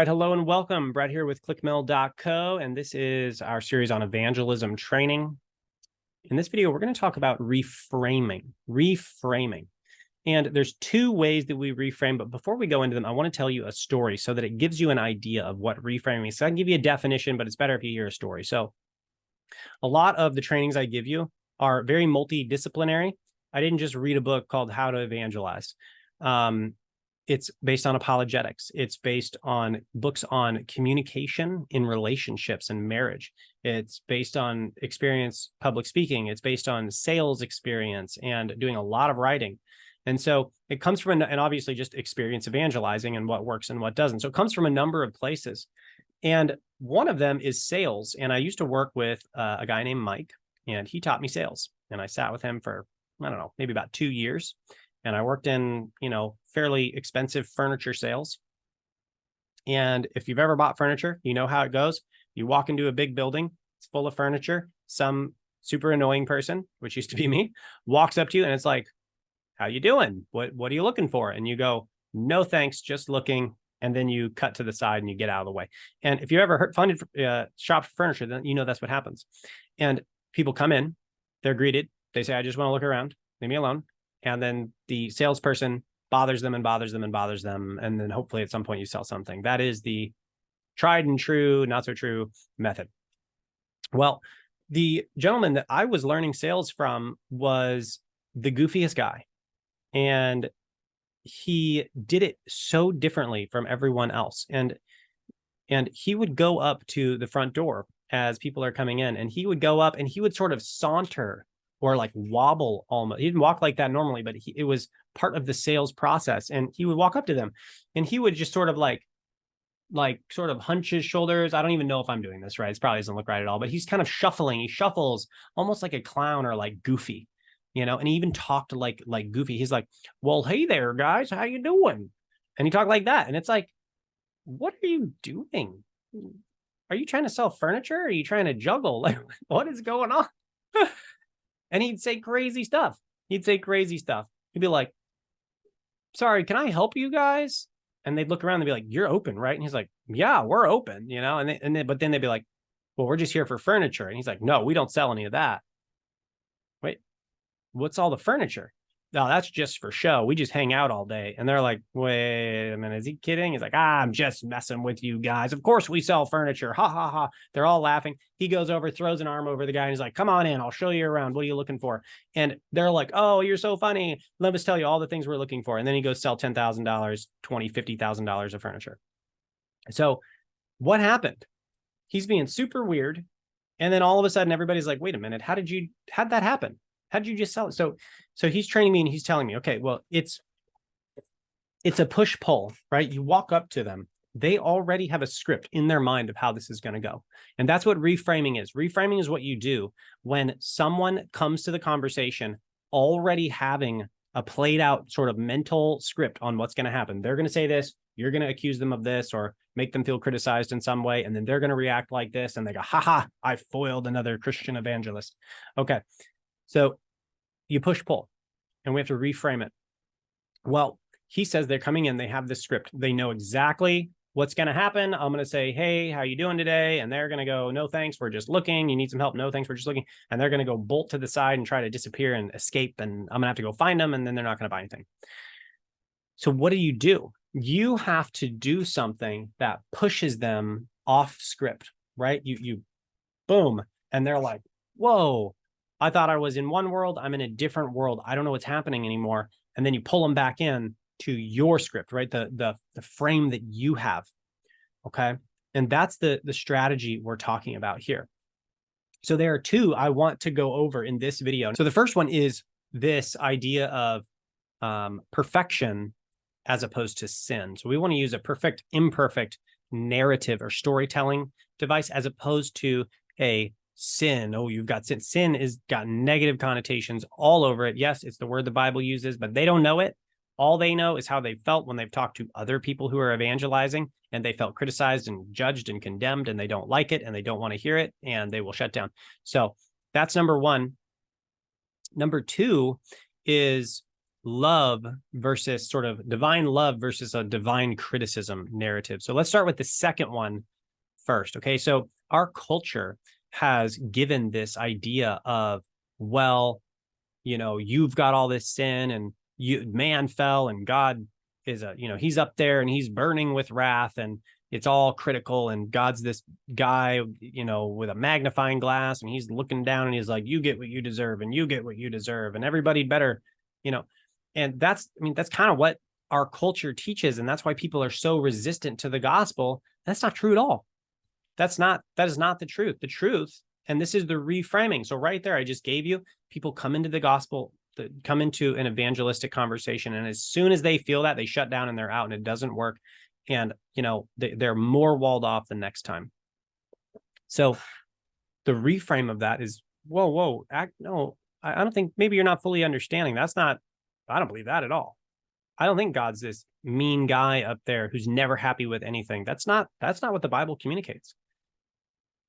right, hello and welcome. Brett here with clickmill.co, and this is our series on evangelism training. In this video, we're going to talk about reframing. And there's two ways that we reframe, but before we go into them, I want to tell you a story so that it gives you an idea of what reframing is. So I can give you a definition, but it's better if you hear a story. So a lot of the trainings I give you are very multidisciplinary. I didn't just read a book called How to Evangelize. It's based on apologetics. It's based on books on communication in relationships and marriage. It's based on experience public speaking. It's based on sales experience and doing a lot of writing. And so it comes from, and obviously just experience evangelizing and what works and what doesn't. So it comes from a number of places. And one of them is sales. And I used to work with a guy named Mike, and he taught me sales. And I sat with him for, I don't know, maybe about 2 years. And I worked in, fairly expensive furniture sales. And if you've ever bought furniture, you know how it goes. You walk into a big building, it's full of furniture. Some super annoying person, which used to be me, walks up to you and it's like, how you doing? What are you looking for? And you go, no, thanks, just looking. And then you cut to the side and you get out of the way. And if you ever funded shop for furniture, then you know that's what happens. And people come in, they're greeted. They say, I just want to look around, leave me alone. And then the salesperson bothers them and bothers them and bothers them. And then hopefully at some point you sell something. That is the tried and true, not so true method. Well, the gentleman that I was learning sales from was the goofiest guy. And he did it so differently from everyone else. And he would go up to the front door as people are coming in, and he would go up and he would sort of saunter or like wobble almost. He didn't walk like that normally, but it was part of the sales process. And he would walk up to them and he would just sort of like sort of hunch his shoulders. I don't even know if I'm doing this right. It probably doesn't look right at all, but he's kind of shuffling. He shuffles almost like a clown or like Goofy, and he even talked like Goofy. He's like, well, hey there, guys, how you doing? And he talked like that. And it's like, what are you doing? Are you trying to sell furniture? Or are you trying to juggle? Like, what is going on? And he'd say crazy stuff. He'd be like, sorry, can I help you guys? And they'd look around and be like, you're open, right? And he's like, yeah, we're open, but then they'd be like, well, we're just here for furniture. And he's like, no, we don't sell any of that. Wait, what's all the furniture? No, that's just for show. We just hang out all day. And they're like, wait a minute, is he kidding? He's like, I'm just messing with you guys. Of course we sell furniture. Ha, ha, ha. They're all laughing. He goes over, throws an arm over the guy, and he's like, come on in. I'll show you around. What are you looking for? And they're like, oh, you're so funny. Let us tell you all the things we're looking for. And then he goes sell $10,000, $20,000, $50,000 of furniture. So what happened? He's being super weird. And then all of a sudden, everybody's like, wait a minute, how'd that happen? How'd you just sell it? So he's training me and he's telling me, okay, well, it's a push-pull, right? You walk up to them. They already have a script in their mind of how this is going to go. And that's what reframing is. Reframing is what you do when someone comes to the conversation already having a played out sort of mental script on what's going to happen. They're going to say this, you're going to accuse them of this or make them feel criticized in some way. And then they're going to react like this. And they go, haha, I foiled another Christian evangelist. Okay. So you push pull and we have to reframe it. Well, he says they're coming in, they have this script. They know exactly what's going to happen. I'm going to say, hey, how you doing today? And they're going to go, no, thanks. We're just looking. You need some help? No, thanks. We're just looking. And they're going to go bolt to the side and try to disappear and escape. And I'm going to have to go find them. And then they're not going to buy anything. So what do? You have to do something that pushes them off script, right? You boom. And they're like, whoa, I thought I was in one world. I'm in a different world. I don't know what's happening anymore. And then you pull them back in to your script, right? The frame that you have. Okay. And that's the strategy we're talking about here. So there are two I want to go over in this video. So the first one is this idea of perfection as opposed to sin. So we want to use a perfect, imperfect narrative or storytelling device as opposed to a sin. Oh, you've got sin. Sin is got negative connotations all over it. Yes, it's the word the Bible uses, but they don't know it. All they know is how they felt when they've talked to other people who are evangelizing and they felt criticized and judged and condemned and they don't like it and they don't want to hear it and they will shut down. So that's number one. Number two is love versus sort of divine love versus a divine criticism narrative. So let's start with the second one first. Okay. So our culture has given this idea of, well, you've got all this sin and man fell and God is he's up there and he's burning with wrath and it's all critical and God's this guy, with a magnifying glass and he's looking down and he's like, you get what you deserve and you get what you deserve and everybody better, and that's kind of what our culture teaches. And that's why people are so resistant to the gospel. That's not true at all. That is not the truth. The truth, and this is the reframing. So right there, I just gave you, people come into the gospel, come into an evangelistic conversation. And as soon as they feel that, they shut down and they're out and it doesn't work. And, they're more walled off the next time. So the reframe of that is, whoa, I don't think, maybe you're not fully understanding. I don't believe that at all. I don't think God's this mean guy up there who's never happy with anything. That's not what the Bible communicates.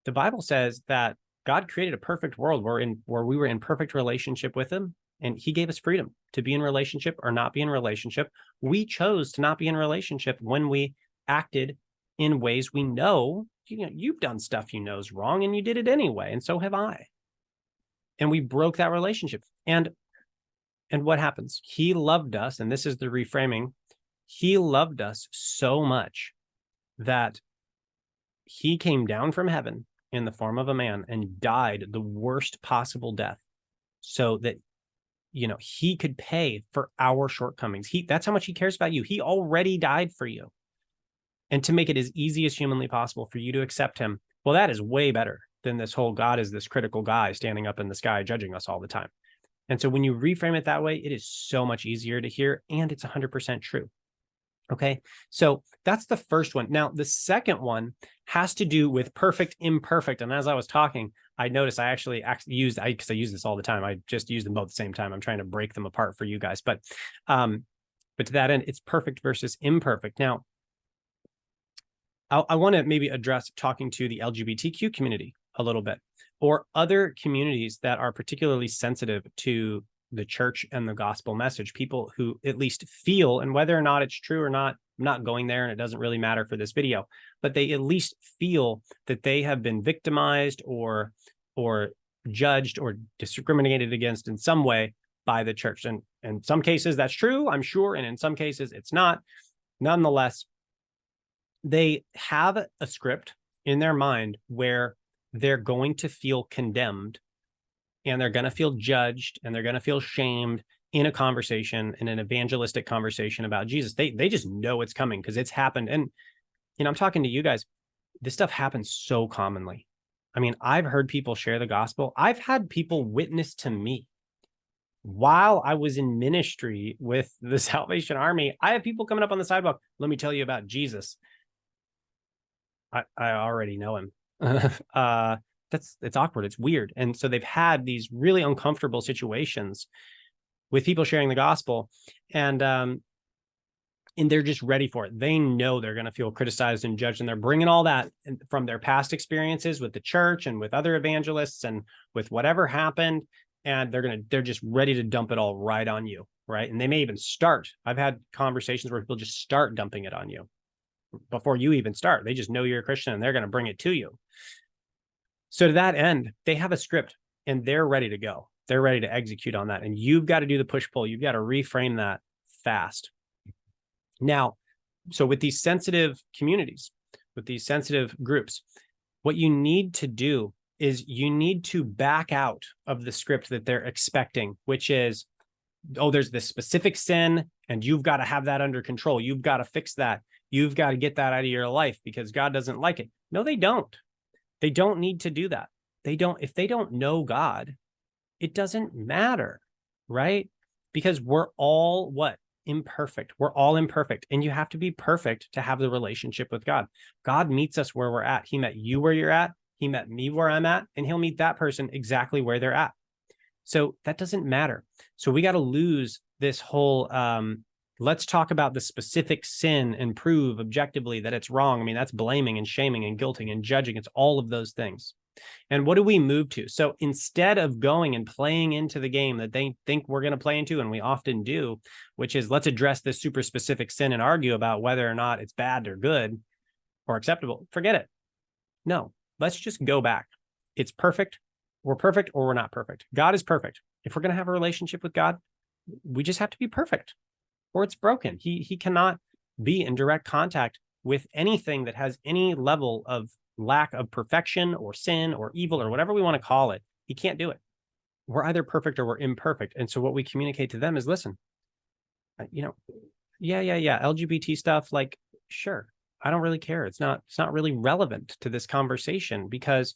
The Bible says that God created a perfect world where we were in perfect relationship with him, and he gave us freedom to be in relationship or not be in relationship. We chose to not be in relationship when we acted in ways we know, you've done stuff is wrong and you did it anyway, and so have I. And we broke that relationship. And what happens? He loved us, and this is the reframing. He loved us so much that he came down from heaven in the form of a man and died the worst possible death so that, he could pay for our shortcomings. That's how much he cares about you. He already died for you. And to make it as easy as humanly possible for you to accept him, well, that is way better than this whole God is this critical guy standing up in the sky judging us all the time. And so when you reframe it that way, it is so much easier to hear, and it's 100% true. Okay, so that's the first one. Now, the second one has to do with perfect, imperfect. And as I was talking, I noticed I actually used, because I use this all the time. I just use them both at the same time. I'm trying to break them apart for you guys. But to that end, it's perfect versus imperfect. Now, I want to maybe address talking to the LGBTQ community a little bit, or other communities that are particularly sensitive to the church and the gospel message, people who at least feel, and whether or not it's true or not, I'm not going there and it doesn't really matter for this video, but they at least feel that they have been victimized or judged or discriminated against in some way by the church. And in some cases that's true, I'm sure, and in some cases it's not. Nonetheless, they have a script in their mind where they're going to feel condemned and they're going to feel judged and they're going to feel shamed in a conversation, in an evangelistic conversation about Jesus. They just know it's coming because it's happened. And, I'm talking to you guys, this stuff happens so commonly. I mean, I've heard people share the gospel. I've had people witness to me while I was in ministry with the Salvation Army. I have people coming up on the sidewalk. Let me tell you about Jesus. I already know him. It's awkward. It's weird. And so they've had these really uncomfortable situations with people sharing the gospel, and they're just ready for it. They know they're going to feel criticized and judged, and they're bringing all that from their past experiences with the church and with other evangelists and with whatever happened. And they're just ready to dump it all right on you. Right. And they may even start. I've had conversations where people just start dumping it on you before you even start. They just know you're a Christian and they're going to bring it to you. So to that end, they have a script and they're ready to go. They're ready to execute on that. And you've got to do the push-pull. You've got to reframe that fast. Now, so with these sensitive communities, with these sensitive groups, what you need to do is you need to back out of the script that they're expecting, which is, oh, there's this specific sin and you've got to have that under control. You've got to fix that. You've got to get that out of your life because God doesn't like it. No, they don't. They don't need to do that. If they don't know God, it doesn't matter, right? Because we're all what? Imperfect. We're all imperfect. And you have to be perfect to have the relationship with God. God meets us where we're at. He met you where you're at. He met me where I'm at, and he'll meet that person exactly where they're at. So that doesn't matter. So we got to lose this whole, let's talk about the specific sin and prove objectively that it's wrong. I mean, that's blaming and shaming and guilting and judging. It's all of those things. And what do we move to? So instead of going and playing into the game that they think we're going to play into, and we often do, which is let's address this super specific sin and argue about whether or not it's bad or good or acceptable, forget it. No, let's just go back. It's perfect. We're perfect or we're not perfect. God is perfect. If we're going to have a relationship with God, we just have to be perfect or it's broken. He cannot be in direct contact with anything that has any level of lack of perfection or sin or evil or whatever we want to call it. He can't do it. We're either perfect or we're imperfect. And so what we communicate to them is, listen, yeah. LGBT stuff, like, sure, I don't really care. It's not really relevant to this conversation because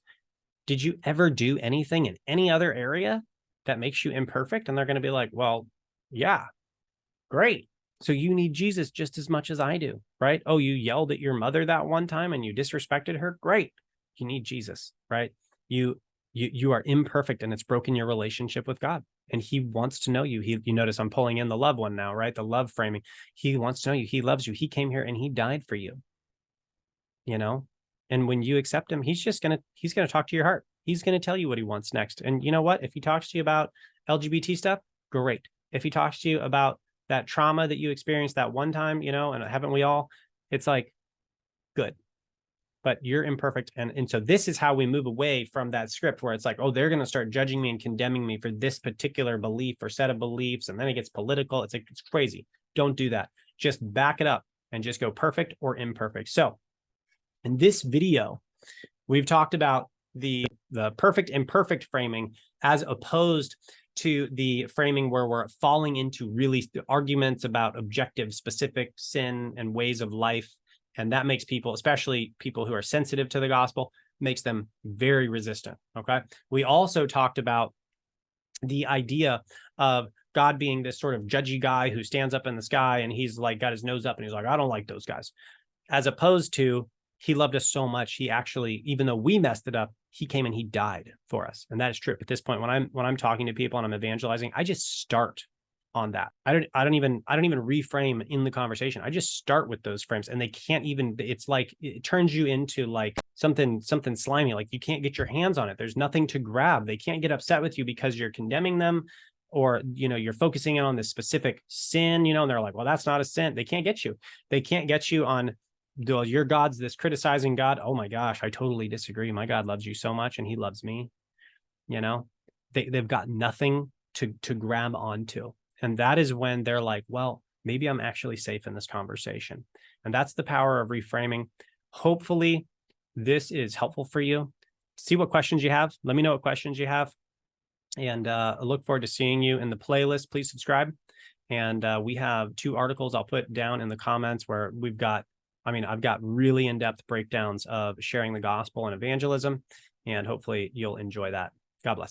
did you ever do anything in any other area that makes you imperfect? And they're going to be like, well, yeah, great. So you need Jesus just as much as I do, right? Oh, you yelled at your mother that one time and you disrespected her. Great. You need Jesus, right? You are imperfect and it's broken your relationship with God. And he wants to know you. You notice I'm pulling in the love one now, right? The love framing. He wants to know you. He loves you. He came here and he died for you, And when you accept him, he's going to talk to your heart. He's going to tell you what he wants next. And you know what? If he talks to you about LGBT stuff, great. If he talks to you about that trauma that you experienced that one time, and haven't we all? It's like, good, but you're imperfect. And so this is how we move away from that script where it's like, oh, they're going to start judging me and condemning me for this particular belief or set of beliefs. And then it gets political. It's like, it's crazy. Don't do that. Just back it up and just go perfect or imperfect. So in this video, we've talked about the perfect imperfect framing as opposed to the framing where we're falling into really arguments about objective, specific sin and ways of life. And that makes people, especially people who are sensitive to the gospel, makes them very resistant, okay? We also talked about the idea of God being this sort of judgy guy who stands up in the sky and he's like got his nose up and he's like, I don't like those guys. As opposed to, he loved us so much, he actually, even though we messed it up, he came and he died for us. And that is true. At this point, when I'm talking to people and I'm evangelizing, I just start on that. I don't even reframe in the conversation. I just start with those frames and they can't even, it's like, it turns you into like something slimy. Like you can't get your hands on it. There's nothing to grab. They can't get upset with you because you're condemning them or, you're focusing in on this specific sin, and they're like, well, that's not a sin. They can't get you. They can't get you on, your God's this criticizing God. Oh my gosh, I totally disagree. My God loves you so much and he loves me. They've got nothing to grab onto. And that is when they're like, well, maybe I'm actually safe in this conversation. And that's the power of reframing. Hopefully this is helpful for you. See what questions you have. Let me know what questions you have. And I look forward to seeing you in the playlist. Please subscribe. And we have 2 articles I'll put down in the comments where I've got really in-depth breakdowns of sharing the gospel and evangelism, and hopefully you'll enjoy that. God bless.